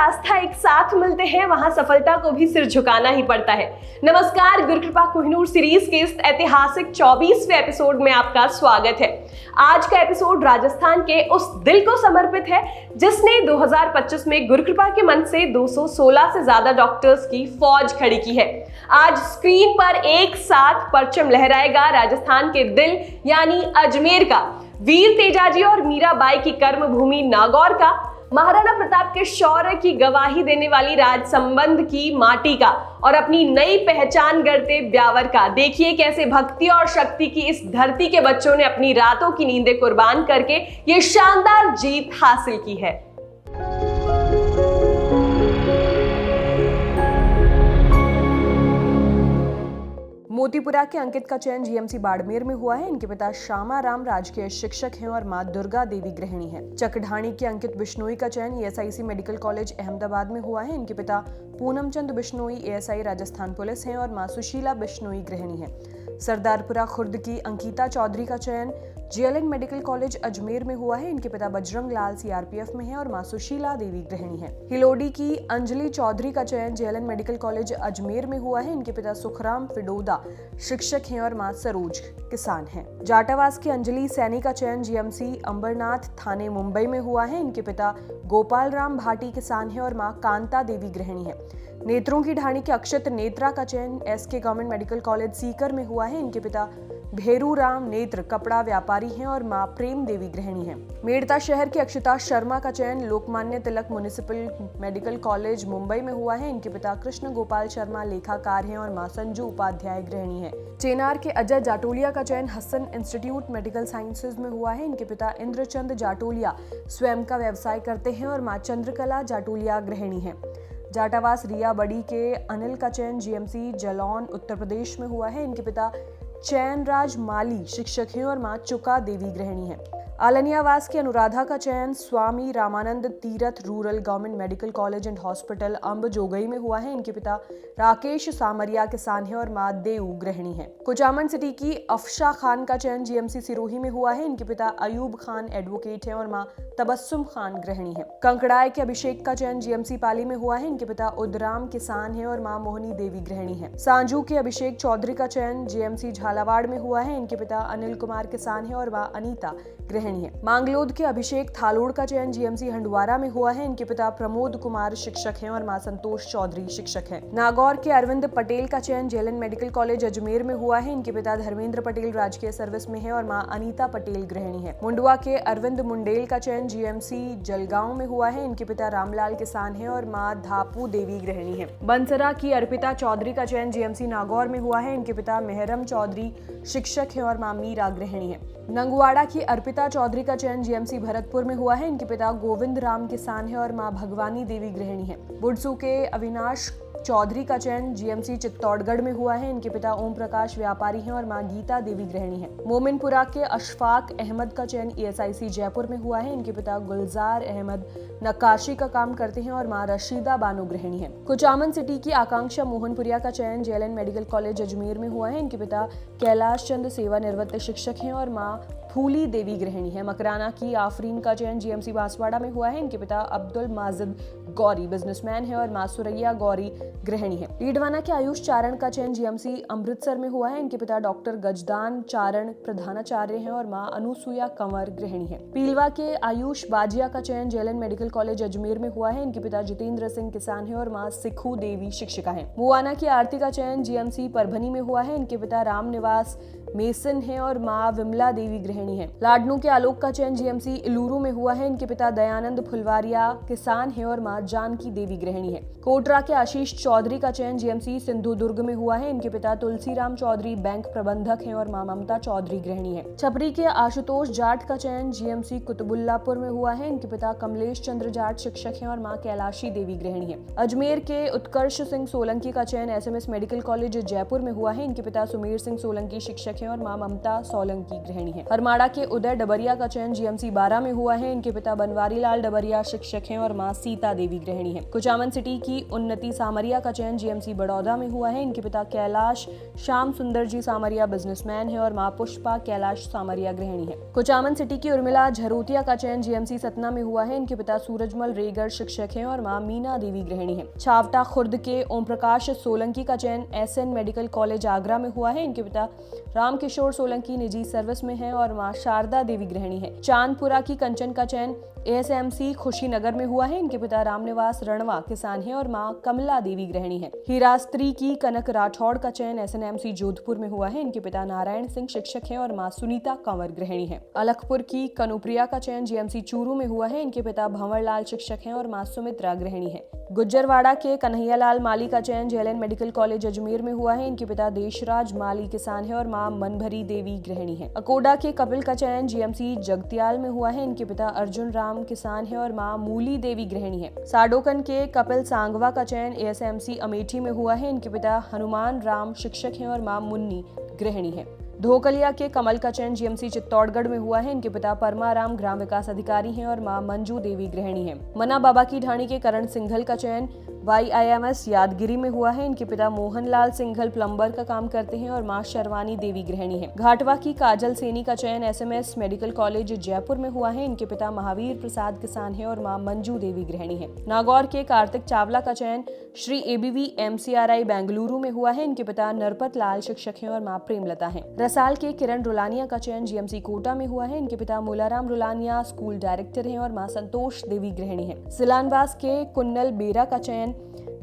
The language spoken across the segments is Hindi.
आस्था एक साथ मिलते हैं वहां सफलता को भी सिर झुकाना ही पड़ता है। नमस्कार, गुरुकृपा कोहिनूर सीरीज के इस ऐतिहासिक 24वें एपिसोड में आपका स्वागत है। आज का एपिसोड राजस्थान के उस दिल को समर्पित है जिसने 2025 में गुरुकृपा के मन से 216 से ज्यादा डॉक्टर्स की फौज खड़ी की है। आज स्क्रीन पर एक साथ परचम लहराएगा राजस्थान के दिल यानी अजमेर का, वीर तेजाजी और मीराबाई की कर्मभूमि नागौर का, महाराणा प्रताप के शौर्य की गवाही देने वाली राजसंबंध की माटी का और अपनी नई पहचान गढ़ते ब्यावर का। देखिए कैसे भक्ति और शक्ति की इस धरती के बच्चों ने अपनी रातों की नींदें कुर्बान करके ये शानदार जीत हासिल की है। मोतीपुरा के अंकित का चयन जीएमसी बाड़मेर में हुआ है। इनके पिता श्यामा राम राजकीय शिक्षक हैं और मां दुर्गा देवी गृहिणी हैं। चकढाणी के अंकित बिश्नोई का चयन ईएसआईसी मेडिकल कॉलेज अहमदाबाद में हुआ है। इनके पिता पूनम चंद बिश्नोई एएसआई राजस्थान पुलिस हैं और मां सुशीला बिश्नोई गृहिणी हैं। सरदारपुरा खुर्द की अंकिता चौधरी का चयन जेएलएन मेडिकल कॉलेज अजमेर में हुआ है। इनके पिता बजरंग लाल सीआरपीएफ में हैं और मां सुशीला देवी गृहिणी हैं। हिलोडी की अंजलि चौधरी का चयन जेएलएन मेडिकल कॉलेज अजमेर में हुआ है। इनके पिता सुखराम फिडोदा शिक्षक हैं और मां सरोज किसान हैं। जाटावास की अंजलि सैनी का चयन जीएमसी अंबरनाथ थाने मुंबई में हुआ है। इनके पिता गोपाल राम भाटी किसान हैं और मां कांता देवी गृहिणी है। नेत्रों की ढाणी के अक्षत नेत्रा का चयन SK government medical college Sikar में हुआ है। इनके पिता भेरू राम नेत्र कपड़ा व्यापारी हैं और मां प्रेम देवी गृहिणी हैं। मेड़ता शहर की अक्षता शर्मा का चयन Lokmanya Tilak municipal medical college Mumbai में हुआ है। इनके पिता कृष्ण गोपाल शर्मा लेखाकार हैं और मां संजू उपाध्याय गृहिणी है। चेनार के अजय जाटोलिया का चयन हसन इंस्टीट्यूट मेडिकल साइंसेज में हुआ है। इनके पिता इंद्रचंद जाटोलिया स्वयं का व्यवसाय करते हैं और मां चंद्रकला जाटोलिया गृहिणी है। जाटावास रिया बड़ी के अनिल का चयन जीएमसी जलौन उत्तर प्रदेश में हुआ है। इनके पिता चैनराज माली शिक्षक हैं और मां चुका देवी गृहिणी है। आलनियावास की अनुराधा का चयन Swami Ramanand Teerth rural government medical college and hospital Ambajogai में हुआ है। इनके पिता राकेश सामरिया किसान हैं और मां देव गृहिणी है। कुचामन सिटी की अफशा खान का चयन जीएमसी सिरोही में हुआ है। इनके पिता अयूब खान एडवोकेट हैं और मां तबस्सुम खान गृहिणी है। कंकड़ाई के अभिषेक का चयन जीएमसी पाली में हुआ है। इनके पिता उदराम किसान हैं और मां मोहनी देवी गृहिणी है। सांजू के अभिषेक चौधरी का चयन जीएमसी झालावाड़ में हुआ है। इनके पिता अनिल कुमार किसान हैं और मां अनीता गृहिणी है। मांगलोद के अभिषेक थालोड़ का चयन जीएमसी हंडवारा में हुआ है। इनके पिता प्रमोद कुमार शिक्षक हैं और मां संतोष चौधरी शिक्षक हैं। नागौर के अरविंद पटेल का चयन जेएलएन मेडिकल कॉलेज अजमेर में हुआ है। इनके पिता धर्मेंद्र पटेल राजकीय सर्विस में है और मां अनीता पटेल गृहिणी है। मुंडवा के अरविंद मुंडेल का चयन जीएमसी जलगांव में हुआ है। इनके पिता रामलाल किसान है और मां धापू देवी गृहिणी है। बंसरा की अर्पिता चौधरी का चयन जीएमसी नागौर में हुआ है। इनके पिता मेहरम चौधरी शिक्षक है और मां मीरा गृहिणी है। नंगवाड़ा की अर्पिता चौधरी का चयन जीएमसी भरतपुर में हुआ है। इनके पिता गोविंद राम किसान है और मां भगवानी देवी गृहिणी है। बुडसू के अविनाश चौधरी का चयन जीएमसी चित्तौड़गढ़ में हुआ है। इनके पिता ओम प्रकाश व्यापारी हैं और मां गीता देवी गृहिणी है। मोमिनपुरा के अशफाक अहमद का चयन ईएसआईसी जयपुर में हुआ है। इनके पिता गुलजार अहमद नक्काशी का काम करते हैं और मां रशीदा बानो गृहिणी है। कुचामन सिटी की आकांक्षा मोहनपुरिया का चयन जेएलएन मेडिकल कॉलेज अजमेर में हुआ है। इनके पिता कैलाश चंद सेवानिवृत्त शिक्षक हैं और मां फूली देवी गृहिणी है। मकराना की आफरीन का चयन जीएमसी बांसवाड़ा में हुआ है। इनके पिता अब्दुल माजिद गौरी बिजनेसमैन है और मां सुरैया गौरी गृहिणी है। लीडवाना के आयुष चारण का चयन जीएमसी अमृतसर में हुआ है। इनके पिता डॉक्टर गजदान चारण प्रधानाचार्य हैं और मां अनुसुया कंवर गृहिणी है। पीलवा के आयुष बाजिया का चयन जेएलएन मेडिकल कॉलेज अजमेर में हुआ है। इनके पिता जितेंद्र सिंह किसान है और मां सिखू देवी शिक्षिका है। मुआना की आरती का चयन जीएमसी परभनी में हुआ है। इनके पिता राम निवास मेसन है और मां विमला देवी गृहिणी है। लाडनू के आलोक का चयन जीएमसी इलूरू में हुआ है। इनके पिता दयानंद फुलवारिया किसान है और मां जानकी देवी गृहिणी है। कोटरा के आशीष चौधरी का चयन जीएमसी सिंधुदुर्ग में हुआ है। इनके पिता तुलसीराम चौधरी बैंक प्रबंधक हैं और मां ममता चौधरी गृहिणी है। छपरी के आशुतोष जाट का चयन जीएमसी कुतुबुल्लापुर में हुआ है। इनके पिता कमलेश चंद्र जाट शिक्षक हैं और मां कैलाशी देवी गृहिणी है। अजमेर के उत्कर्ष सिंह सोलंकी का चयन एसएमएस मेडिकल कॉलेज जयपुर में हुआ है। इनके पिता सुमेर सिंह सोलंकी शिक्षक हैं और मां ममता सोलंकी गृहिणी है। हरमाड़ा के उदय डबरिया का चयन जीएमसी 12 में हुआ है। इनके पिता बनवारी लाल डबरिया शिक्षक हैं और मां सीता देवी गृहिणी है। कुचामन सिटी की उन्नति सामरिया का चयन जीएमसी बड़ौदा में हुआ है। इनके पिता कैलाश श्याम सुंदर जी सामरिया बिजनेसमैन है और मां पुष्पा कैलाश सामरिया गृहिणी है। कुचामन सिटी की उर्मिला झरोतिया का चयन जीएमसी सतना में हुआ है। इनके पिता सूरजमल रेगर शिक्षक हैं और मां मीना देवी गृहिणी है। छावटा खुर्द के ओम प्रकाश सोलंकी का चयन एसएन मेडिकल कॉलेज आगरा में हुआ है। इनके पिता रामकिशोर सोलंकी निजी सर्विस में है और मां शारदा देवी गृहिणी है। चांदपुरा की कंचन का चयन एएसएमसी खुशीनगर में हुआ है। इनके पिता रामनिवास रणवा किसान है और मां कमला देवी गृहिणी है। हीरास्त्री की कनक राठौड़ का चयन एसएनएमसी जोधपुर में हुआ है। इनके पिता नारायण सिंह शिक्षक हैं और मां सुनीता कंवर गृहिणी है। अलखपुर की कनुप्रिया का चयन जीएमसी चूरू में हुआ है। इनके पिता भंवरलाल शिक्षक हैं और मां सुमित्रा गृहिणी है। गुज्जरवाड़ा के कन्हैयालाल माली का चयन जेएलएन मेडिकल कॉलेज अजमेर में हुआ है। इनके पिता देशराज माली किसान है और मां मनभरी देवी गृहिणी है। अकोडा के कपिल का चयन जीएमसी जगतियाल में हुआ है। इनके पिता अर्जुन राम किसान है और मां मूली देवी गृहिणी है। साडोकन के कपिल सांगवा का चयन एएसएमसी अमेठी में हुआ है। इनके पिता हनुमान राम शिक्षक हैं और मां मुन्नी गृहिणी है। धोकलिया के कमल का चयन जीएमसी चित्तौड़गढ़ में हुआ है। इनके पिता परमाराम ग्राम विकास अधिकारी हैं और मां मंजू देवी गृहिणी है। मना बाबा की ढाणी के करण सिंघल का चयन YIMS यादगिरी में हुआ है। इनके पिता मोहनलाल सिंघल प्लम्बर का काम करते हैं और मां शर्वानी देवी गृहिणी है। घाटवा की काजल सेनी का चयन SMS मेडिकल कॉलेज जयपुर में हुआ है। इनके पिता महावीर प्रसाद किसान है और मां मंजू देवी गृहिणी है। नागौर के कार्तिक चावला का चयन श्री ABV MCRI बेंगलुरु में हुआ है। इनके पिता नरपत लाल शिक्षक हैं और मां प्रेमलता है। रसाल के किरण रुलानिया का चयन GMC कोटा में हुआ है। इनके पिता मुलाराम रुलानिया स्कूल डायरेक्टर हैं और मां संतोष देवी गृहिणी है। सिलानवास के कुन्नल बेरा का चयन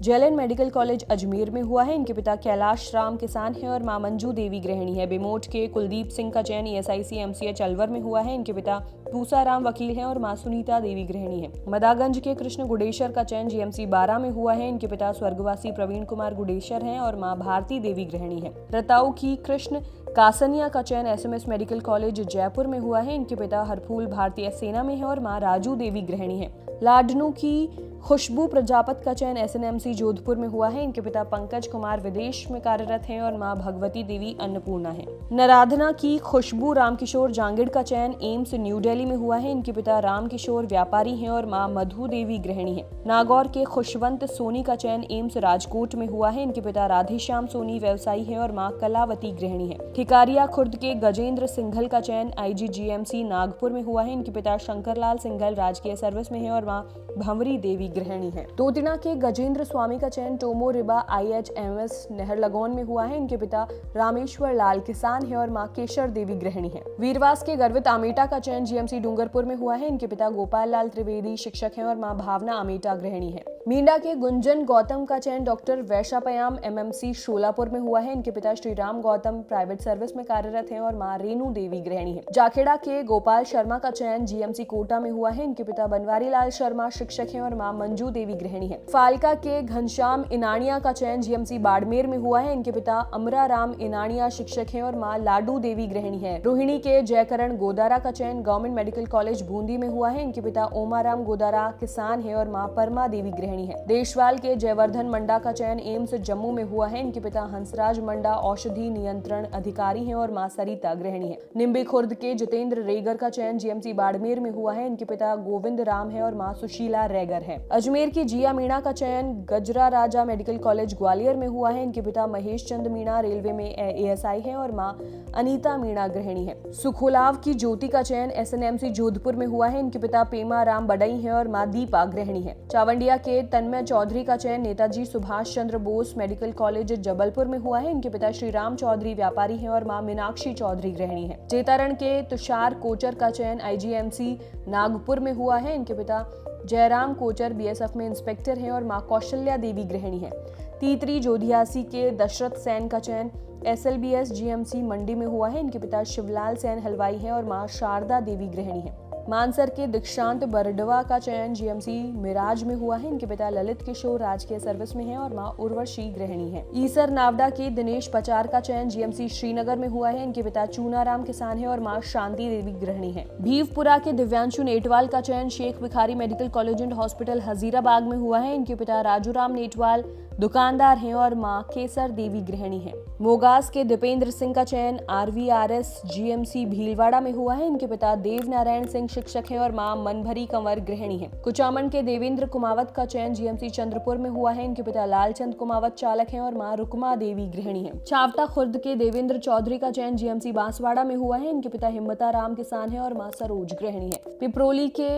जेएलएन मेडिकल कॉलेज अजमेर में हुआ है। इनके पिता कैलाश राम किसान है और मां मंजू देवी गृहिणी है। बेमोट के कुलदीप सिंह का चयन ESIC MCH अलवर में हुआ है। इनके पिता पूसाराम वकील हैं और मां सुनीता देवी गृहिणी है। मदागंज के कृष्ण गुडेश्वर का चयन GMC 12 में हुआ है। इनके पिता स्वर्गवासी प्रवीण कुमार गुडेश्वर हैं और मां भारती देवी गृहिणी है। रताऊ की कृष्ण कासनिया का चयन SMS मेडिकल कॉलेज जयपुर में हुआ है। इनके पिता हरफूल भारतीय सेना में है और मां राजू देवी गृहिणी है। लाडनू की खुशबू प्रजापत का चयन SNMC जोधपुर में हुआ है। इनके पिता पंकज कुमार विदेश में कार्यरत हैं और मां भगवती देवी अन्नपूर्णा है। नराधना की खुशबू रामकिशोर जांगिड़ का चयन एम्स न्यू दिल्ली में हुआ है। इनके पिता रामकिशोर व्यापारी हैं और मां मधु देवी गृहिणी है। नागौर के खुशवंत सोनी का चयन एम्स राजकोट में हुआ है। इनके पिता राधेश्याम सोनी व्यवसायी हैं और मां कलावती गृहिणी है। ठिकारिया खुर्द के गजेंद्र सिंघल का चयन IGGMC नागपुर में हुआ है। इनके पिता शंकरलाल सिंघल राजकीय सर्विस में है और मां भंवरी देवी गृहिणी है। तोतिना के गजेंद्र स्वामी का चयन टोमो रिबा IHMS नहरलगौन में हुआ है। इनके पिता रामेश्वर लाल किसान है और मां केशर देवी गृहिणी है। वीरवास के गर्वित आमेटा का चयन GMC डूंगरपुर में हुआ है। इनके पिता गोपाल लाल त्रिवेदी शिक्षक हैं और मां भावना आमेटा गृहिणी है। मींडा के गुंजन गौतम का चयन डॉक्टर वैशापयाम MMC शोलापुर में हुआ है। इनके पिता श्री राम गौतम प्राइवेट सर्विस में कार्यरत हैं और मां रेणु देवी गृहिणी है। जाखेड़ा के गोपाल शर्मा का चयन GMC कोटा में हुआ है। इनके पिता बनवारी लाल शर्मा शिक्षक हैं और मां मंजू देवी गृहिणी है। फालका के घनश्याम इनानिया का चयन GMC बाड़मेर में हुआ है। इनके पिता अमरा राम इनानिया शिक्षक हैं और मां लाडू देवी गृहिणी है। रोहिणी के जयकरण गोदारा का चयन गवर्नमेंट मेडिकल कॉलेज बूंदी में हुआ है। इनके पिता ओमाराम गोदारा किसान है और मां परमा देवी गृहिणी है। देशवाल के जयवर्धन मंडा का चयन एम्स जम्मू में हुआ है। इनके पिता हंसराज मंडा औषधि नियंत्रण अधिकारी हैं और मां सरिता गृहिणी है। निम्बी खुर्द के जितेंद्र रेगर का चयन GMC बाड़मेर में हुआ है। इनके पिता गोविंद राम है और मां सुशीला रेगर है। अजमेर की जिया मीणा का चयन गजरा राजा मेडिकल कॉलेज ग्वालियर में हुआ है। इनके पिता महेश चंद मीणा रेलवे में ASI है और मां अनीता मीणा गृहिणी है। सुखोलाव की ज्योति का चयन SNMC जोधपुर में हुआ है। इनके पिता पेमा राम बडई है और मां दीपा गृहिणी है। चावंडिया के तन्मय चौधरी का चयन नेताजी सुभाष चंद्र बोस मेडिकल कॉलेज जबलपुर में हुआ है। इनके पिता श्री राम चौधरी व्यापारी हैं और मां मीनाक्षी चौधरी गृहिणी है। चेतारण के तुषार कोचर का चयन IGMC नागपुर में हुआ है। इनके पिता जयराम कोचर BSF में इंस्पेक्टर हैं और मां कौशल्या देवी गृहिणी है। तीतरी जोधियासी के दशरथ सेन का चयन SLBS GMC मंडी में हुआ है। इनके पिता शिवलाल सेन हलवाई हैं और मां शारदा देवी गृहिणी है। मानसर के दीक्षांत बरडवा का चयन GMC मिराज में हुआ है। इनके पिता ललित किशोर राजकीय सर्विस में हैं और मां उर्वशी गृहिणी है। ईसर नावडा के दिनेश पचार का चयन GMC श्रीनगर में हुआ है। इनके पिता चूनाराम किसान है और मां शांति देवी गृहिणी है। भीवपुरा के दिव्यांशु नेटवाल का चयन Sheikh Bhikhari medical college and hospital हजीराबाग में हुआ है। इनके पिता राजूराम नेटवाल दुकानदार हैं और मां केसर देवी गृहिणी है। मोगास के दीपेंद्र सिंह का चयन RVRS GMC भीलवाड़ा में हुआ है। इनके पिता देव नारायण सिंह शिक्षक हैं और मां मनभरी कंवर गृहिणी है। कुचामन के देवेंद्र कुमावत का चयन GMC चंद्रपुर में हुआ है। इनके पिता लालचंद कुमावत चालक हैं और मां रुकमा देवी गृहिणी है। चावता खुर्द के देवेंद्र चौधरी का चयन GMC बांसवाड़ा में हुआ है। इनके पिता हिम्मता राम किसान है और मां सरोज गृहिणी है। पिपरोली के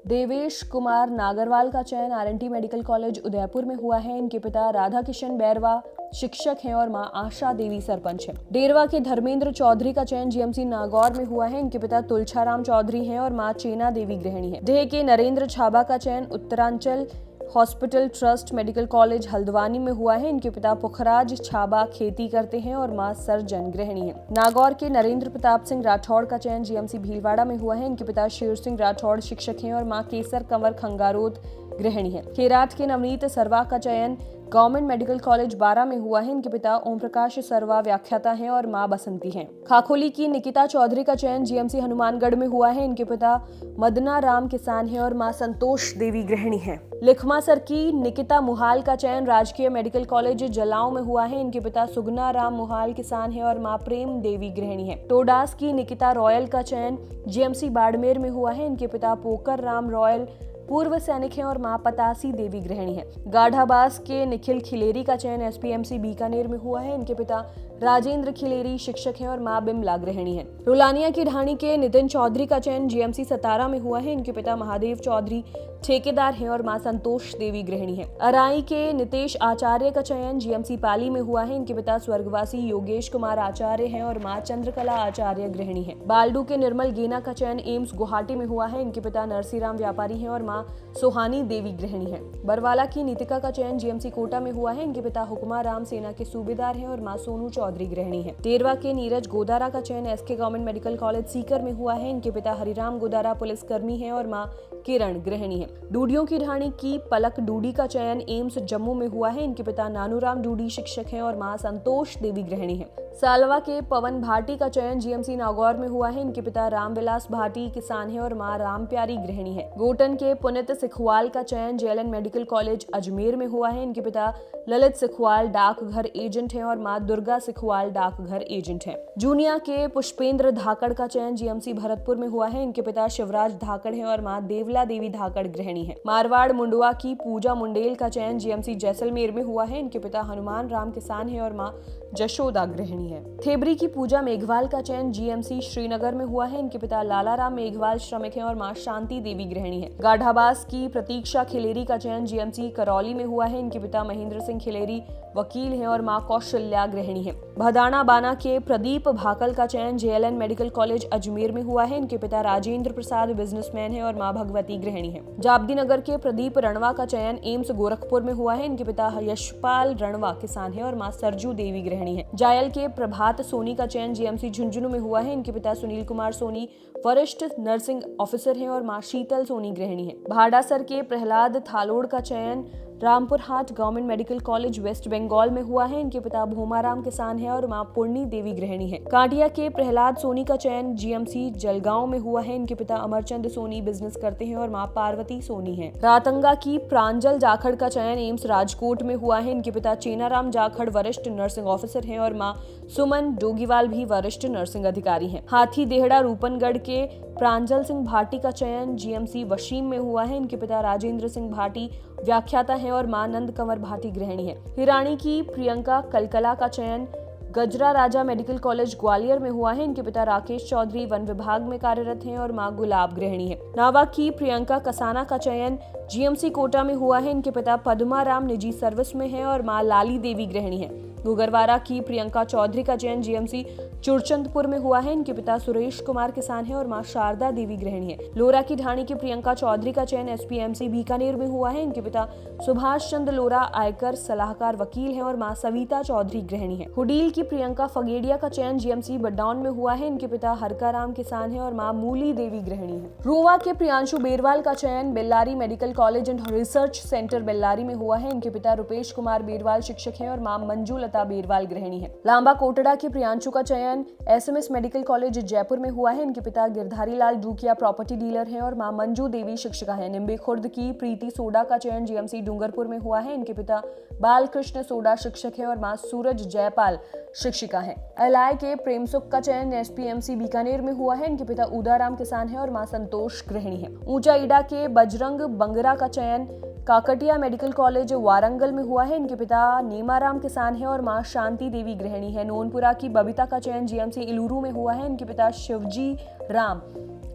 देवेश कुमार नागरवाल का चयन RNT मेडिकल कॉलेज उदयपुर में हुआ है। इनके पिता राधा किशन बैरवा शिक्षक हैं और मां आशा देवी सरपंच है। डेरवा के धर्मेंद्र चौधरी का चयन GMC नागौर में हुआ है। इनके पिता तुलछाराम चौधरी हैं और मां चेना देवी गृहिणी है। देह के नरेंद्र छाबा का चयन Uttaranchal hospital trust medical college Haldwani में हुआ है। इनके पिता पुखराज छाबा खेती करते हैं और मां सर्जन गृहिणी है। नागौर के नरेंद्र प्रताप सिंह राठौड़ का चयन GMC भीलवाड़ा में हुआ है। इनके पिता शेर सिंह राठौड़ शिक्षक हैं और मां केसर कंवर खंगारोत गृहिणी है। खेराट के नवनीत सरवा का चयन गवर्नमेंट मेडिकल कॉलेज बारा में हुआ है। इनके पिता ओम प्रकाश सरवा व्याख्याता हैं और मां बसंती हैं। खाखोली की निकिता चौधरी का चयन GMC हनुमानगढ़ में हुआ है। इनके पिता मदना राम किसान हैं और मां संतोष देवी गृहिणी है। लिखमासर की निकिता मुहाल का चयन राजकीय मेडिकल कॉलेज जलाओ में हुआ है। इनके पिता सुगना राम मुहाल किसान हैं और मां प्रेम देवी गृहिणी है। टोडास की निकिता रॉयल का चयन GMC बाड़मेर में हुआ है। इनके पिता पोकर राम रॉयल पूर्व सैनिक हैं और मां पतासी देवी गृहिणी है। गाढ़ाबास के निखिल खिलेरी का चयन SPMC बीकानेर में हुआ है। इनके पिता राजेंद्र खिलेरी शिक्षक हैं और मां बिमला गृहिणी है। रुलानिया की ढाणी के नितिन चौधरी का चयन GMC सतारा में हुआ है। इनके पिता महादेव चौधरी ठेकेदार हैं और मां संतोष देवी गृहिणी है। अराई के नितेश आचार्य का चयन GMC पाली में हुआ है। इनके पिता स्वर्गवासी योगेश कुमार आचार्य हैं और मां चंद्रकला आचार्य गृहिणी है। बाल्डू के निर्मल गेना का चयन एम्स गुवाहाटी में हुआ है। इनके पिता नरसीराम व्यापारी हैं और मां सोहानी देवी गृहिणी है। बरवाला की नीतिका का चयन GMC कोटा में हुआ है। इनके पिता हुक्मा राम सेना के सूबेदार हैं और मां सोनू चौधरी गृहिणी है। टेरवा के नीरज गोदारा का चयन SK government medical college Sikar में हुआ है। इनके पिता हरिराम गोदारा पुलिसकर्मी हैं और मां किरण गृहिणी है। डूडियों की ढाणी की पलक डूडी का चयन एम्स जम्मू में हुआ है। इनके पिता नानूराम डूडी शिक्षक हैं और मां संतोष देवी गृहिणी है। सालवा के पवन भाटी का चयन GMC नागौर में हुआ है। इनके पिता रामविलास भाटी किसान हैं और मां राम प्यारी गृहिणी है। गोटन के पुनित सिखवाल का चयन JLN मेडिकल कॉलेज अजमेर में हुआ है। इनके पिता ललित सिखवाल डाकघर एजेंट हैं और मां दुर्गा सिखवाल डाकघर एजेंट है। जूनिया के पुष्पेंद्र धाकड़ का चयन GMC भरतपुर में हुआ है। इनके पिता शिवराज धाकड़ हैं और मां देवला देवी धाकड़ गृहिणी है। मारवाड़ मुंडवा की पूजा मुंडेल का चयन GMC जैसलमेर में हुआ है। इनके पिता हनुमान राम किसान हैं और मां जशोदा गृहिणी है। थेबरी की पूजा मेघवाल का चयन GMC श्रीनगर में हुआ है। इनके पिता लाला राम मेघवाल श्रमिक हैं और मां शांति देवी गृहिणी है। गाढ़ाबास की प्रतीक्षा खिलेरी का चयन GMC करौली में हुआ है। इनके पिता महेंद्र सिंह खिलेरी वकील हैं और मां कौशल्या गृहिणी है। भदाना बाना के प्रदीप भाकल का चयन JLN मेडिकल कॉलेज अजमेर में हुआ है। इनके पिता राजेंद्र प्रसाद बिजनेसमैन हैं और मां भगवती गृहिणी है। जाबदी नगर के प्रदीप रणवा का चयन एम्स गोरखपुर में हुआ है। इनके पिता यशपाल रणवा किसान है और मां सरजू देवी गृहिणी है। जायल के प्रभात सोनी का चयन GMC झुंझुनू में हुआ है। इनके पिता सुनील कुमार सोनी वरिष्ठ नर्सिंग ऑफिसर हैं और मां शीतल सोनी गृहिणी है। भाडासर के प्रहलाद थालोड़ का चयन Rampur Hat government medical college West Bengal में हुआ है। इनके पिता भूमाराम किसान है और मां पूर्णी देवी गृहिणी है। कांटिया के प्रहलाद सोनी का चयन GMC जलगांव में हुआ है। इनके पिता अमरचंद सोनी बिजनेस करते हैं और मां पार्वती सोनी है। रातंगा की प्रांजल जाखड़ का चयन एम्स राजकोट में हुआ है। इनके पिता चेनाराम जाखड़ वरिष्ठ नर्सिंग ऑफिसर हैं और मां सुमन डोगीवाल भी वरिष्ठ नर्सिंग अधिकारी हैं। हाथी देहड़ा रूपनगढ़ के प्रांजल सिंह भाटी का चयन GMC वशीम में हुआ है। इनके पिता राजेंद्र सिंह भाटी व्याख्याता हैं और मां नंद कंवर भाटी गृहिणी है। हिरानी की प्रियंका कलकला का चयन गजरा राजा मेडिकल कॉलेज ग्वालियर में हुआ है। इनके पिता राकेश चौधरी वन विभाग में कार्यरत हैं और मां गुलाब गृहिणी है। नावा की प्रियंका कसाना का चयन GMC कोटा में हुआ है। इनके पिता पद्मा राम निजी सर्विस में है और मां लाली देवी गृहिणी है। गुगरवारा की प्रियंका चौधरी का चयन GMC चुरचंदपुर में हुआ है। इनके पिता सुरेश कुमार किसान है और मां शारदा देवी गृहिणी है। लोरा की ढाणी की प्रियंका चौधरी का चयन SPMC बीकानेर में हुआ है। इनके पिता सुभाष चंद्र लोरा आयकर सलाहकार वकील हैं और मां सविता चौधरी गृहिणी है। हुडील की प्रियंका फगेड़िया का चयन जीएमसी बडौन में हुआ है। इनके पिता हरकाराम किसान हैं और मां मूली देवी गृहिणी है। रोवा के प्रियांशु बेरवाल का चयन Bellary medical college and research centre Bellary में हुआ है। इनके पिता रुपेश कुमार बेरवाल शिक्षक हैं और मां मंजू लता बेरवाल गृहिणी है। लांबा कोटड़ा के प्रियांशु का चयन एसएमएस मेडिकल कॉलेज जयपुर में हुआ है। इनके पिता गिरधारी लाल डूकिया प्रॉपर्टी डीलर हैं और मां मंजू देवी शिक्षिका है। निम्बे खुर्द की प्रीति सोडा का चयन जीएमसी डूंगरपुर में हुआ है। इनके पिता बालकृष्ण सोडा शिक्षक है और मां सूरज जयपाल शिक्षिका है। एलआई के प्रेम सुख का चयन एसपीएमसी बीकानेर में हुआ है। इनके पिता उदाराम किसान है और मां संतोष गृहिणी है। ऊंचा ईडा के बजरंग बंगरा का चयन काकटिया मेडिकल कॉलेज वारंगल में हुआ है। इनके पिता नीमाराम किसान है और मां शांति देवी गृहिणी है। नोनपुरा की बबीता का चयन जीएमसी इलूरू में हुआ है। इनके पिता शिवजी राम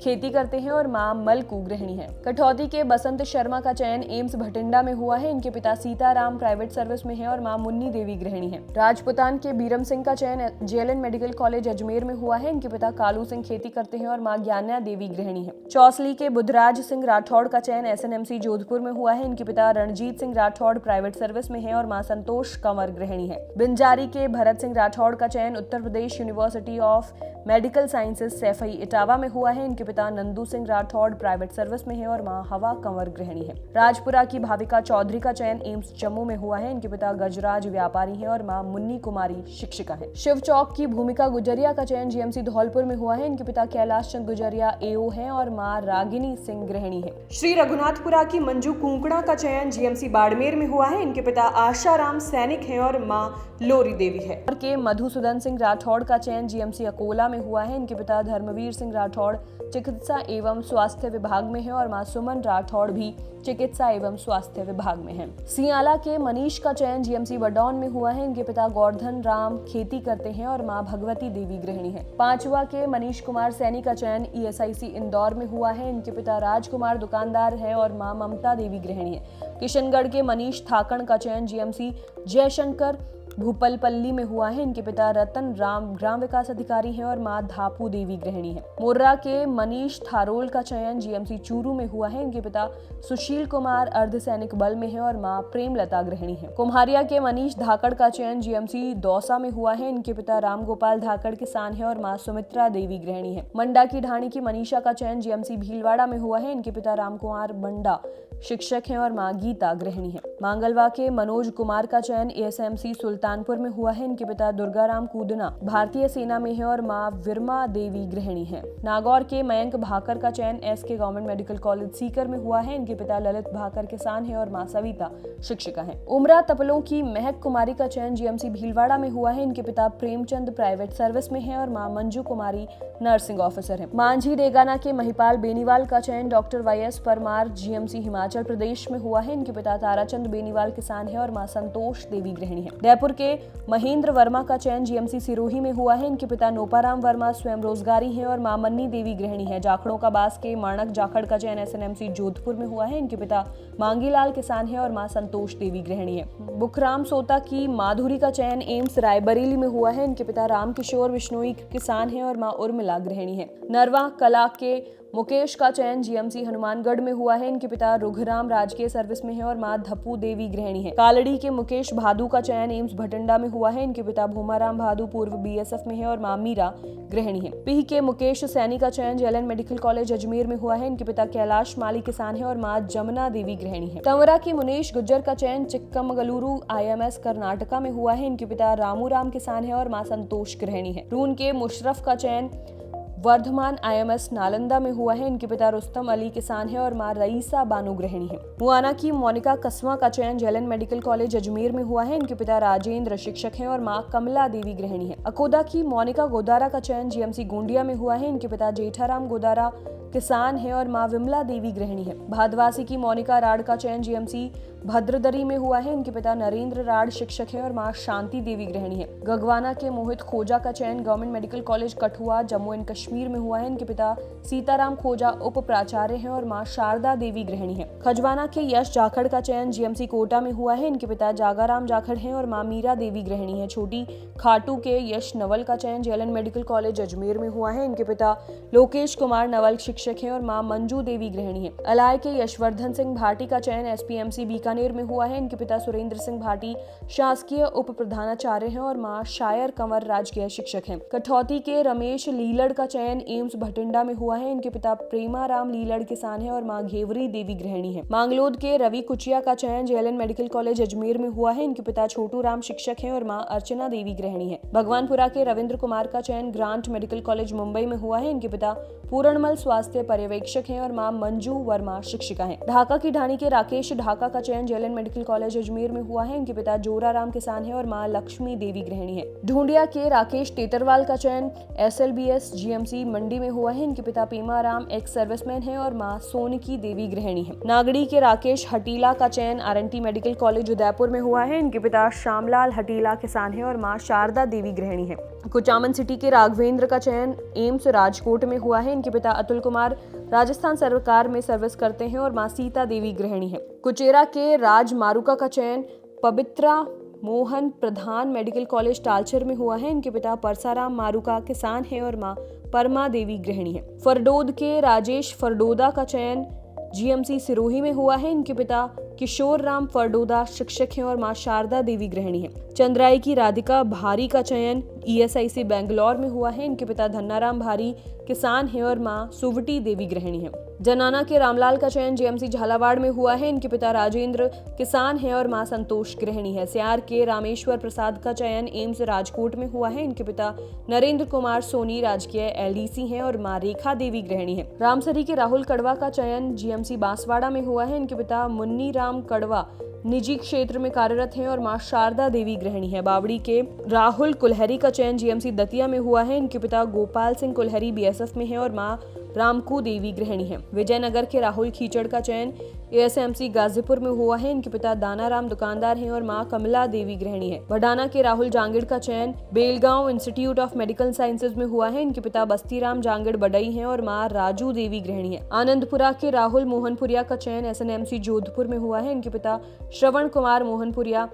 खेती करते हैं और मां मलकू गृहिणी है। कठौती के बसंत शर्मा का चयन एम्स भटिंडा में हुआ है। इनके पिता सीताराम प्राइवेट सर्विस में है और मां मुन्नी देवी गृहिणी है। राजपुतान के बीरम सिंह का चयन जेएलएन मेडिकल कॉलेज अजमेर में हुआ है। इनके पिता कालू सिंह खेती करते हैं और मां ज्ञान्या देवी गृहिणी है। चौसली के बुधराज सिंह राठौड़ का चयन एसएनएमसी जोधपुर में हुआ है। इनके पिता रणजीत सिंह राठौड़ प्राइवेट सर्विस में है और मां संतोष कंवर गृहिणी है। बिंजारी के भरत सिंह राठौड़ का चयन Uttar Pradesh university of medical sciences Saifai Etawah में हुआ है। इनके पिता नंदू सिंह राठौड़ प्राइवेट सर्विस में है और मां हवा कंवर गृहिणी है। राजपुरा की भाविका चौधरी का चयन एम्स जम्मू में हुआ है। इनके पिता गजराज व्यापारी हैं और मां मुन्नी कुमारी शिक्षिका है। शिव चौक की भूमिका गुजरिया का चयन जीएमसी धौलपुर में हुआ है। इनके पिता कैलाश चंद गुजरिया एओ हैं और मां रागिनी सिंह गृहिणी है। श्री रघुनाथपुरा की मंजू कुंकड़ा का चयन जीएमसी बाड़मेर में हुआ है। इनके पिता आशाराम सैनिक है और मां लोरी देवी है। के मधुसूदन सिंह राठौड़ का चयन जीएमसी अकोला में हुआ है। इनके पिता धर्मवीर सिंह राठौड़ चिकित्सा एवं स्वास्थ्य विभाग में है और मां सुमन राठौड़ भी चिकित्सा एवं स्वास्थ्य विभाग में है। सियाला के मनीष का चयन जीएमसी बडौन में हुआ है। इनके पिता गोवर्धन राम खेती करते हैं और मां भगवती देवी गृहिणी है। पांचवा के मनीष कुमार सैनी का चयन ईएसआईसी इंदौर में हुआ है। इनके पिता राजकुमार दुकानदार है और मां ममता देवी गृहिणी है। किशनगढ़ के मनीष थाकण का चयन जीएमसी जयशंकर भूपलपल्ली में हुआ है। इनके पिता रतन राम ग्राम विकास अधिकारी हैं और मां धापू देवी गृहिणी है। मोर्रा के मनीष थारोल का चयन जीएमसी चूरू में हुआ है। इनके पिता सुशील कुमार अर्धसैनिक बल में है और मां प्रेमलता गृहिणी है। कुम्हारिया के मनीष धाकड़ का चयन जीएमसी दौसा में हुआ है। इनके पिता रामगोपाल धाकड़ किसान है और मां सुमित्रा देवी गृहिणी है। मंडा की ढाणी की मनीषा का चयन जीएमसी भीलवाड़ा में हुआ है। इनके पिता रामकुमार बंडा शिक्षक हैं और मां गीता गृहिणी है। मांगलवा के मनोज कुमार का चयन एएसएमसी सुल्तानपुर में हुआ है। इनके पिता दुर्गाराम कूदना भारतीय सेना में है और मां विरमा देवी गृहिणी है। नागौर के मयंक भाकर का चयन SK government medical college Sikar में हुआ है। इनके पिता ललित भाकर किसान है और मां सविता शिक्षिका है। उमरा तपलों की महक कुमारी का चयन जीएमसी भीलवाड़ा में हुआ है। इनके पिता प्रेमचंद प्राइवेट सर्विस में है और मां मंजू कुमारी नर्सिंग ऑफिसर है। मांझी रेगाना के महिपाल बेनीवाल का चयन doctor YS Parmar GMC Himachal Pradesh में हुआ है। इनके पिता ताराचंद बेनीवाल किसान है और मां संतोष देवी गृहिणी है। जयपुर के महेंद्र वर्मा का चयन जीएमसी सिरोही में हुआ है। इनके पिता नोपाराम वर्मा स्वयं रोजगारी हैं और मां मन्नी देवी गृहिणी है। जाखड़ों का बास के माणक जाखड़ का चयन एसएनएमसी जोधपुर में हुआ है। इनके पिता मांगीलाल किसान है और मां संतोष देवी गृहिणी है। बुखराम सोता की माधुरी का चयन एम्स रायबरेली में हुआ है। इनके पिता रामकिशोर बिश्नोई किसान है और मां उर्मिला गृहिणी है। नरवा कला के मुकेश का चयन जीएमसी हनुमानगढ़ में हुआ है। इनके पिता रुघराम राजकीय सर्विस में है और मां धप्पू देवी गृहिणी है। कालड़ी के मुकेश भादू का चयन एम्स भटिंडा में हुआ है। इनके पिता भूमाराम भादू पूर्व बीएसएफ में है और मां मीरा गृहिणी है। पीह के मुकेश सैनी का चयन जेएलएन मेडिकल कॉलेज अजमेर में हुआ है। इनके पिता कैलाश माली किसान है और मां जमुना देवी गृहिणी है। तंवरा की मुनीश गुज्जर का चयन चिक्कमगलुरु आईएमएस कर्नाटका में हुआ है। इनके पिता रामूराम किसान है और मां संतोष गृहिणी है। रून के मुशरफ का चयन वर्धमान आईएमएस नालंदा में हुआ है। इनके पिता रुस्तम अली किसान है और मां रईसा बानो गृहिणी है। मुआना की मोनिका कसवा का चयन जेएलएन मेडिकल कॉलेज अजमेर में हुआ है। इनके पिता राजेंद्र शिक्षक हैं और मां कमला देवी गृहिणी है। अकोदा की मोनिका गोदारा का चयन जीएमसी गोंडिया में हुआ है। इनके पिता जेठाराम गोदारा किसान है और मां विमला देवी गृहिणी है। भादवासी की मोनिका राड का चयन जीएमसी भद्रदरी में हुआ है। इनके पिता नरेंद्र राड शिक्षक है और मां शांति देवी गृहिणी है। गगवाना के मोहित खोजा का चयन government medical college Kathua Jammu and Kashmir में हुआ है। इनके पिता सीताराम खोजा उप प्राचार्य हैं और मां शारदा देवी गृहिणी है। खजवाना के यश जाखड़ का चयन जीएमसी कोटा में हुआ है। इनके पिता जागाराम जाखड़ हैं और मां मीरा देवी गृहिणी है। छोटी खाटू के यश नवल का चयन जेएलएन मेडिकल कॉलेज अजमेर में हुआ है। इनके पिता लोकेश कुमार नवल शिक्षक हैं और मां मंजू देवी गृहिणी है। अलाय के यशवर्धन सिंह भाटी का चयन एसपीएमसी बीकानेर में हुआ है। इनके पिता सुरेंद्र सिंह भाटी शासकीय उप प्रधानाचार्य हैं और मां शायर कंवर राजकीय शिक्षक हैं। कठौती के रमेश लीलड़ का चयन एम्स भटिंडा में हुआ है। इनके पिता प्रेमाराम लीलड़ किसान है और मां घेवरी देवी गृहिणी है। मांगलोद के रवि कुचिया का चयन जेएलएन मेडिकल कॉलेज अजमेर में हुआ है। इनके पिता छोटू राम शिक्षक हैं और मां अर्चना देवी गृहिणी है। भगवानपुरा के रविंद्र कुमार का चयन ग्रांट मेडिकल कॉलेज मुंबई में हुआ है। इनके पिता पूरणमल स्वास्थ्य पर्यवेक्षक हैं और मां मंजू वर्मा शिक्षिका हैं। ढाका की ढाणी के राकेश ढाका का चयन जेएलएन मेडिकल कॉलेज अजमेर में हुआ है। इनके पिता जोरा राम किसान है और मां लक्ष्मी देवी गृहिणी है। ढूंढिया के राकेश टेतरवाल का चयन एसएलबीएस जीएमसी मंडी में हुआ है। इनके पिता पेमाराम एक्स सर्विसमैन है और मां सोनकी देवी गृहिणी है। नागड़ी के राकेश हटीला का चयन आरएनटी मेडिकल कॉलेज उदयपुर में हुआ है। इनके पिता श्यामलाल हटीला किसान है और मां शारदा देवी गृहिणी है। कुचामन सिटी के राघवेंद्र का चयन एम्स राजकोट में हुआ है। इनके पिता अतुल कुमार राजस्थान सरकार में सर्विस करते हैं और मां सीता देवी गृहिणी है। कुचेरा के राज मारुका का चयन पवित्रा मोहन प्रधान मेडिकल कॉलेज टालचर में हुआ है। इनके पिता परसाराम मारुका किसान है और मां परमा देवी गृहिणी है। फरडोद के राजेश फरडोदा का चयन जीएमसी सिरोही में हुआ है। इनके पिता किशोर राम फरडोदा शिक्षक हैं और मां शारदा देवी गृहिणी है। चंद्राई की राधिका भारी का चयन ईएसआईसी बेंगलोर में हुआ है। इनके पिता धन्नाराम भारी किसान हैं और मां सुवटी देवी गृहिणी है। जनाना के रामलाल का चयन जीएमसी झालावाड़ में हुआ है। इनके पिता राजेंद्र किसान हैं और मां संतोष गृहिणी है। सियार के रामेश्वर प्रसाद का चयन एम्स राजकोट में हुआ है। इनके पिता नरेंद्र कुमार सोनी राजकीय एलडीसी हैं और मां रेखा देवी गृहिणी है। रामसरी के राहुल कड़वा का चयन जीएमसी बांसवाड़ा में हुआ है। इनके पिता मुन्नी राम कड़वा निजी क्षेत्र में कार्यरत हैं और मां शारदा देवी गृहिणी है। बावड़ी के राहुल कुलहरी का चयन जीएमसी दतिया में हुआ है। इनके पिता गोपाल सिंह कुलहरी बीएसएफ में है और मां रामकू देवी गृहिणी है। विजयनगर के राहुल खीचड़ का चयन एएसएमसी गाजीपुर में हुआ है। इनके पिता दानाराम दुकानदार हैं और मां कमला देवी गृहिणी है। भडाना के राहुल जांगिड़ का चयन Belgaum institute of medical sciences में हुआ है। इनके पिता बस्तीराम जांगिड़ बडई हैं और मां राजू देवी गृहिणी है। आनंदपुरा के राहुल मोहनपुरिया का चयन एसएनएमसी जोधपुर में हुआ है। इनके पिता श्रवण कुमार मोहनपुरिया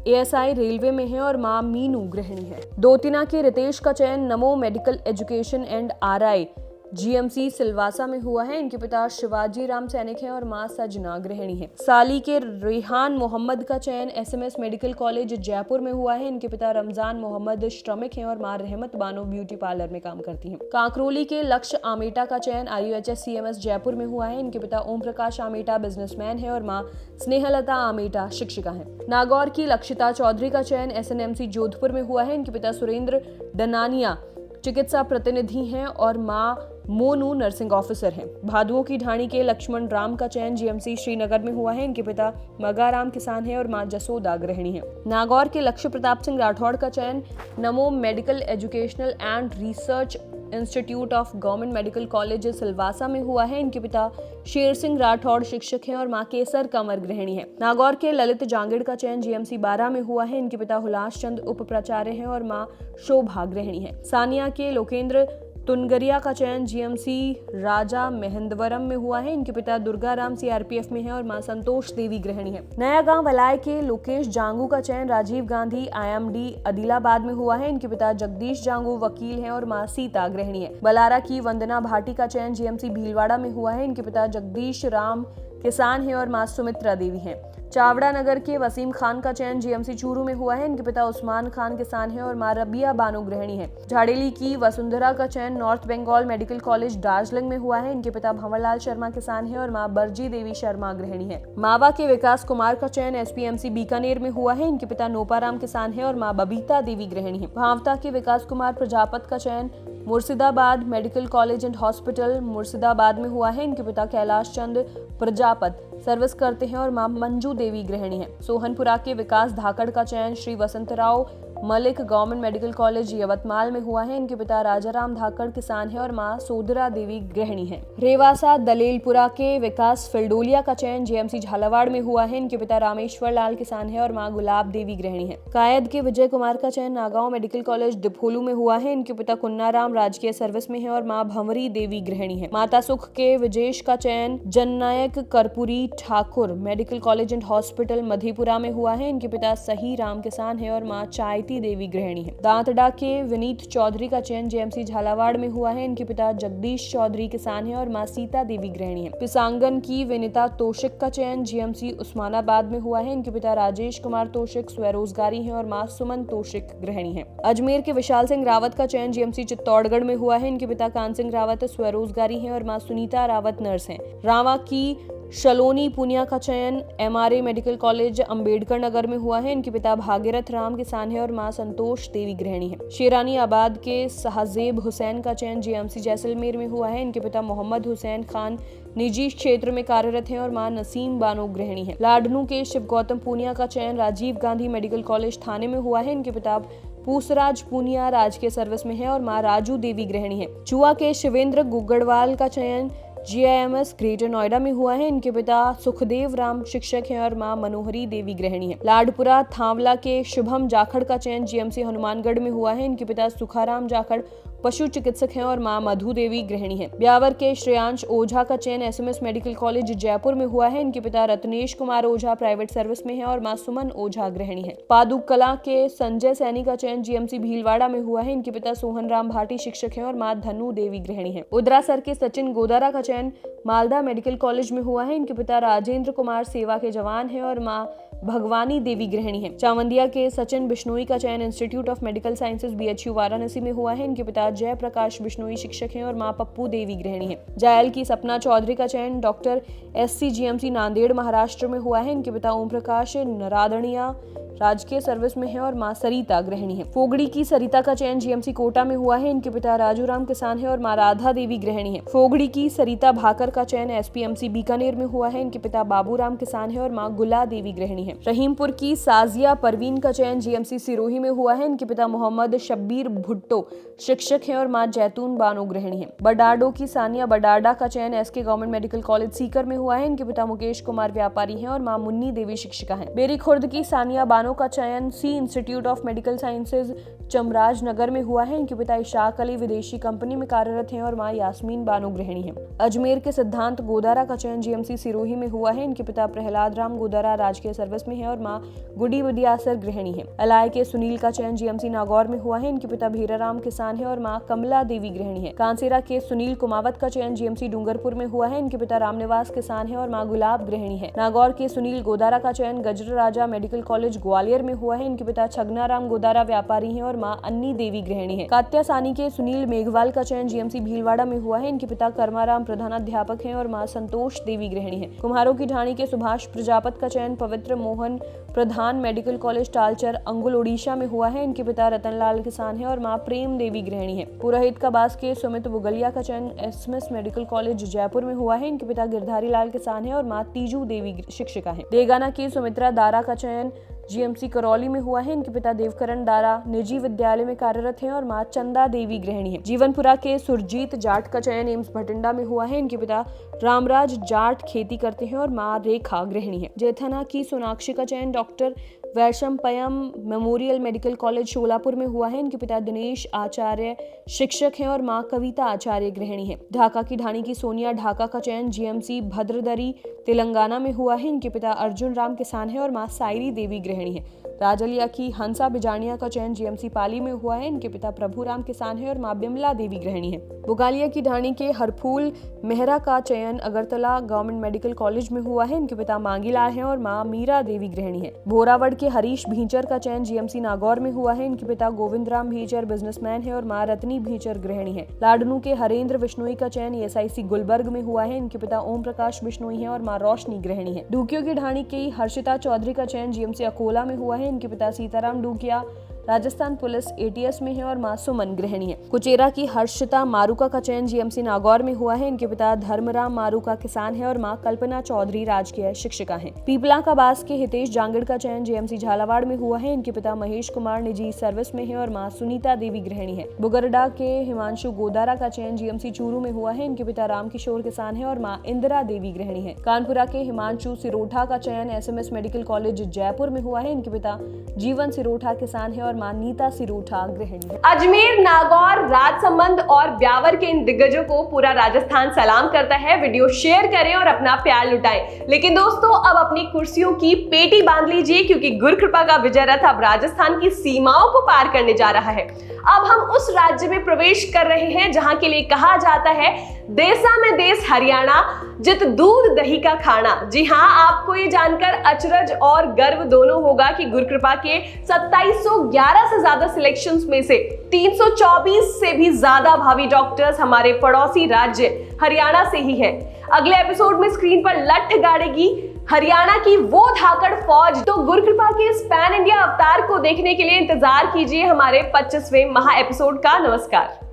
एएसआई रेलवे में है और मां मीनू गृहिणी है। दोतिना के रितेश का चयन नमो medical education and RI GMC Silvassa में हुआ है। इनके पिता शिवाजी राम सैनिक हैं और मां सजना गृहिणी है। साली के रेहान मोहम्मद का चयन एसएमएस मेडिकल कॉलेज जयपुर में हुआ है। इनके पिता रमजान मोहम्मद श्रमिक हैं और मां रहमत बानो ब्यूटी पार्लर में काम करती हैं। कांकरोली के लक्ष्य आमेटा का चयन आईयूएचएस सीएमएस जयपुर में हुआ है। इनके पिता ओम प्रकाश आमेटा बिजनेसमैन है और मां स्नेहलता आमेटा शिक्षिका है। नागौर की लक्षिता चौधरी का चयन एसएनएमसी जोधपुर में हुआ है। इनके पिता सुरेंद्र डनानिया चिकित्सा प्रतिनिधि हैं और मां मोनू नर्सिंग ऑफिसर हैं। भादुओं की ढाणी के लक्ष्मण राम का चयन जीएमसी श्रीनगर में हुआ है। इनके पिता मगाराम किसान है और मां जसोदा गृहिणी है। नागौर के लक्ष्य प्रताप सिंह राठौड़ का चयन नमो medical educational and research institute of government medical college Silvassa में हुआ है। इनके पिता शेर सिंह राठौड़ शिक्षक हैं और मां केसर कंवर गृहिणी है। नागौर के ललित जांगिड़ का चयन जीएमसी 12 में हुआ है। इनके पिता हुलास चंद उप प्राचार्य हैं और मां शोभा गृहिणी है। सानिया के लोकेंद्र तुनगरिया का चयन जीएमसी राजा महेंद्रवरम में हुआ है। इनके पिता दुर्गाराम सीआरपीएफ में है और मां संतोष देवी गृहिणी है। नया गांव वलाय के लोकेश जांगू का चयन राजीव गांधी आईएमडी आदिलाबाद में हुआ है। इनके पिता जगदीश जांगू वकील हैं और मां सीता गृहिणी है। बलारा की वंदना भाटी का चयन जीएमसी भीलवाड़ा में हुआ है। इनके पिता जगदीश राम किसान हैं और मां सुमित्रा देवी हैं। चावड़ा नगर के वसीम खान का चयन जीएमसी चूरू में हुआ है। इनके पिता उस्मान खान किसान हैं और मां रबिया बानो गृहिणी है। झाड़ेली की वसुंधरा का चयन North Bengal medical college Darjeeling में हुआ है। इनके पिता भंवरलाल शर्मा किसान हैं और मां बरजी देवी शर्मा गृहिणी है। मावा के विकास कुमार का चयन एसपीएमसी बीकानेर में हुआ है। इनके पिता नोपाराम किसान है और मां बबीता देवी गृहिणी है। भावता के विकास कुमार प्रजापत का चयन Murshidabad medical college and hospital Murshidabad में हुआ है। इनके पिता कैलाश चंद प्रजापत सर्विस करते हैं और मां मंजू देवी गृहिणी है। सोहनपुरा के विकास धाकड़ का चयन Shri Vasantrao Malik government medical college Yavatmal में हुआ है। इनके पिता राजाराम धाकड़ किसान है और मां सोदरा देवी गृहिणी है। रेवासा दलेलपुरा के विकास फिल्डोलिया का चयन जीएमसी झालावाड़ में हुआ है। इनके पिता रामेश्वर लाल किसान है और मां गुलाब देवी गृहिणी है। कायद के विजय कुमार का चयन नागांव मेडिकल कॉलेज डिफोलू में हुआ है। इनके पिता कुन्नाराम राजकीय सर्विस में है और मां भंवरी देवी गृहिणी है। माता सुख के विजेश का चयन Jannayak Karpoori Thakur medical college and hospital Madhepura में हुआ है। इनके पिता सही राम किसान है और मां चाय भारती देवी गृहिणी है। दांतड़ा के विनीत चौधरी का चयन जेएमसी झालावाड़ में हुआ है। इनके पिता जगदीश चौधरी किसान है और मां सीता देवी गृहिणी है। पिसांगन की विनीता तोशिक का चयन जेएमसी उस्मानाबाद में हुआ है। इनके पिता राजेश कुमार तोशिक स्वरोजगारी है और मां सुमन तोशिक गृहिणी है। अजमेर के विशाल सिंह रावत का चयन जेएमसी चित्तौड़गढ़ में हुआ है। इनके पिता कान सिंह रावत स्वरोजगारी है और मां सुनीता रावत नर्स हैं। रावा की शलोनी पुनिया का चयन MRA medical college Ambedkar Nagar में हुआ है। इनके पिता भागीरथ राम किसान है और मां संतोष देवी गृहिणी है। शेरानी आबाद के साहजेब हुसैन का चयन जेएमसी जैसलमेर में हुआ है। इनके पिता मोहम्मद हुसैन खान निजी क्षेत्र में कार्यरत हैं और मां नसीम बानो गृहिणी है। लाडनू के शिव गौतम पूनिया का चयन राजीव गांधी मेडिकल कॉलेज थाने में हुआ है। इनके पिता पूसराज पूनिया राजकीय सर्विस में है और मां राजू देवी गृहिणी है। चुआ के शिवेंद्र गुगड़वाल का चयन GIMS ग्रेटर नोएडा में हुआ है। इनके पिता सुखदेव राम शिक्षक हैं और मां मनोहरी देवी गृहिणी है। लाडपुरा थावला के शुभम जाखड़ का चयन GMC हनुमानगढ़ में हुआ है। इनके पिता सुखाराम जाखड़ पशु चिकित्सक हैं और मां मधु देवी गृहिणी है। ब्यावर के श्रेयांश ओझा का चयन SMS मेडिकल कॉलेज जयपुर में हुआ है। इनके पिता रत्नेश कुमार ओझा प्राइवेट सर्विस में है और मां सुमन ओझा गृहिणी है। पादुक कला के संजय सैनी का चयन GMC भीलवाड़ा में हुआ है। इनके पिता सोहन राम भाटी शिक्षक हैं और मां धनु देवी गृहिणी है। उदरासर के सचिन गोदारा का चयन मालदा मेडिकल कॉलेज में हुआ है। इनके पिता राजेंद्र कुमार सेवा के जवान हैं और मां भगवानी देवी गृहिणी है। चावंदिया के सचिन बिश्नोई का चयन institute of medical sciences BHU Varanasi में हुआ है। इनके पिता जय प्रकाश बिश्नोई शिक्षक हैं और मां पप्पू देवी गृहिणी है। जायल की सपना चौधरी का चयन doctor SC GMC Nanded Maharashtra में हुआ है। इनके पिता ओम प्रकाश नरादनिया राजकीय सर्विस में है और मां सरिता गृहिणी है। फोगड़ी की सरिता का चयन GMC कोटा में हुआ है। इनके पिता राजूराम किसान है और मां राधा देवी गृहिणी है। फोगड़ी की सरिता भाकर का चयन SPMC बीकानेर में हुआ है। इनके पिता बाबूराम किसान है और मां गुला देवी गृहिणी है। रहीमपुर की साजिया परवीन का चयन GMC सिरोही में हुआ है। इनके पिता मोहम्मद शब्बीर भुट्टो शिक्षक है और मां जैतून बानो गृहिणी है। बडाडो की सानिया बडाडा का चयन SK government medical college Sikar में हुआ है। इनके पिता मुकेश कुमार व्यापारी है और मां मुन्नी देवी शिक्षिका है। बेरी खुर्द की सानिया बानो का चयन C institute of medical sciences Chamraj Nagar में हुआ है। इनके पिता इशाक अली विदेशी कंपनी में कार्यरत हैं और मां यास्मीन बानो गृहिणी है। अजमेर के सिद्धांत गोदारा का चयन GMC सिरोही में हुआ है। इनके पिता प्रहलाद राम गोदारा राजकीय सर्विस में है और मां गुडी विद्यासर गृहिणी है। अलाय के सुनील का चयन GMC नागौर में हुआ है। इनके पिता भीराराम किसान है और मां कमला देवी गृहिणी है। कांसेरा के सुनील कुमावत का चयन GMC डूंगरपुर में हुआ है। इनके पिता रामनिवास किसान है और मां गुलाब गृहिणी है। नागौर के सुनील गोदारा का चयन गजर राजा मेडिकल कॉलेज ग्वालियर में हुआ है। इनके पिता छगना राम गोदारा व्यापारी हैं और मां अन्नी देवी गृहिणी है। कात्या सानी के सुनील मेघवाल का चयन GMC भीलवाड़ा में हुआ है। इनके पिता कर्माराम प्रधानाध्यापक हैं और मां संतोष देवी गृहिणी है। कुम्हारों की ढाणी के सुभाष प्रजापत का चयन पवित्र मोहन प्रधान मेडिकल कॉलेज टालचर अंगुल ओडिशा में हुआ है। इनके पिता रतनलाल किसान है और मां प्रेम देवी गृहिणी है। पुरोहित कबास के सुमित बुगलिया का चयन SMS मेडिकल कॉलेज जयपुर में हुआ है। इनके पिता गिरधारी लाल किसान है और मां तीजू देवी शिक्षिका है। देगाना की सुमित्रा दारा का चयन GMC करौली में हुआ है। इनके पिता देवकरण दारा निजी विद्यालय में कार्यरत हैं और मां चंदा देवी गृहिणी है। जीवनपुरा के सुरजीत जाट का चयन एम्स भटिंडा में हुआ है। इनके पिता रामराज जाट खेती करते हैं और मां रेखा गृहिणी है। जैथना की सोनाक्षी का चयन doctor Vaishampayan memorial medical college Solapur में हुआ है। इनके पिता दिनेश आचार्य शिक्षक हैं और मां कविता आचार्य गृहिणी है। ढाका की ढाणी की सोनिया ढाका का चयन GMC भद्रदरी तेलंगाना में हुआ है। इनके पिता अर्जुन राम किसान है और मां सायरी देवी गृहिणी है। राजलिया की हंसा बिजानिया का चयन GMC पाली में हुआ है। इनके पिता प्रभुराम किसान है और मां बिमला देवी गृहिणी है। बुगालिया की ढाणी के हरफूल मेहरा का चयन अगरतला गवर्नमेंट मेडिकल कॉलेज में हुआ है। इनके पिता मांगीलाल है और मां मीरा देवी गृहिणी है। भोरावड़ के हरीश भींचर का चयन GMC नागौर में हुआ है। इनके पिता गोविंद राम भींचर बिजनेसमैन है और मां रत्नी भींचर गृहिणी है। लाडनू के हरेंद्र बिश्नोई का चयन SIC गुलबर्ग में हुआ है। इनके पिता ओम प्रकाश बिश्नोई है और मां रोशनी गृहिणी है। डूकियो की ढाणी की हर्षिता चौधरी का चयन GMC अकोला में हुआ है। इनके पिता सीताराम डूकिया राजस्थान पुलिस ATS में है और मां सुमन गृहिणी है। कुचेरा की हर्षिता मारूका का चयन GMC नागौर में हुआ है। इनके पिता धर्मराम मारूका किसान है और मां कल्पना चौधरी राजकीय शिक्षिका हैं। पीपला का बास के हितेश जांगड़ का चयन GMC झालावाड़ में हुआ है। इनके पिता महेश कुमार निजी सर्विस में है और मां सुनीता देवी गृहिणी है। बुगरडा के हिमांशु गोदारा का चयन GMC चूरू में हुआ है। इनके पिता रामकिशोर किसान है और मां इंदिरा देवी गृहिणी है। कानपुरा के हिमांशु सिरोठा का चयन SMS मेडिकल कॉलेज जयपुर में हुआ है। इनके पिता जीवन सिरोठा किसान है और और मां नीता सिरोठा गृहिणी है। अजमेर, नागौर, राजसमंद और ब्यावर के इन दिग्गजों को पूरा राजस्थान सलाम करता है। वीडियो शेयर करें और अपना प्यार लुटाएं। लेकिन दोस्तों, अब अपनी कुर्सियों की पेटी बांध लीजिए, क्योंकि गुरुकृपा का विजय रथ अब राजस्थान की सीमाओं को पार करने जा रहा है। अब हम उस राज्य में प्रवेश कर रहे हैं जहां के लिए कहा जाता है, देसा में देश हरियाणा, जित दूध दही का खाना। जी हाँ, आपको ये जानकर अचरज और गर्व दोनों होगा कि गुरुकृपा के 2711 से ज्यादा सिलेक्शंस में से 324 से भी ज्यादा भावी डॉक्टर्स हमारे पड़ोसी राज्य हरियाणा से ही हैं। अगले एपिसोड में स्क्रीन पर लठ गाड़ेगी हरियाणा की वो धाकड़ फौज। तो गुरुकृपा के इस पैन इंडिया अवतार को देखने के लिए इंतजार कीजिए हमारे 25वें महा एपिसोड का। नमस्कार।